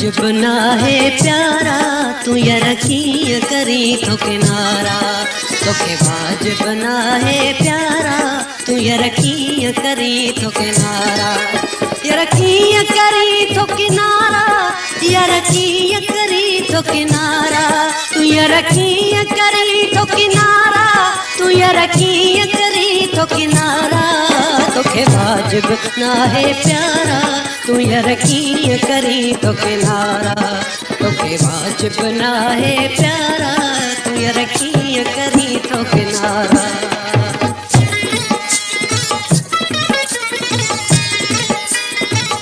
वाजिब ना है प्यारा तू यकीन करी तो किनारा, तोखे वाजिब ना है प्यारा तू यकीन करी तो किनारा, यकीन करी तो किनारा, यकीन करी तो किनारा, तू यकीन करी तो किनारा, तू यकीन करी तो किनारा, तोखे वाजिब ना है प्यारा तू यकीन करी तो किनारा, तोखे वाजिब ना है प्यारा तू यकीन करी तो किनारा।